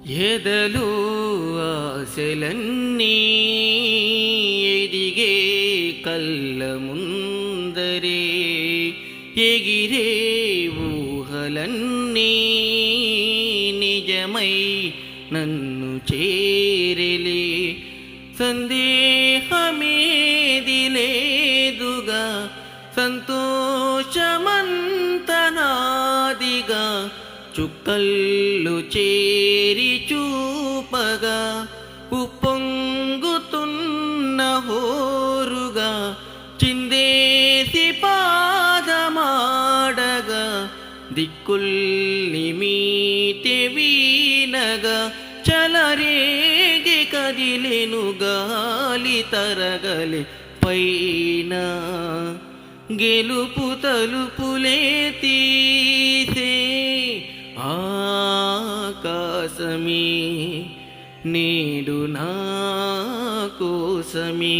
ఎదలు ఆశలన్నీ ఎదిగే కళ్ళ ముందరే ఎగిరే ఊహలన్నీ నిజమై నన్ను చేరలే. సందేహమేది లేదుగా సంతోషమంతనాదిగా చుక్కళ్ళు చేరి చూపగా ఉప్పొంగుతున్న హోరుగా చిందేసి పాదమాడగా దిక్కుల్ని మీటే వీనగా చలరేగి కదిలెను గాలి తరగలి పైన గెలుపు తలుపులే తీసే ఆకాశమే నేడు నా కోసమే.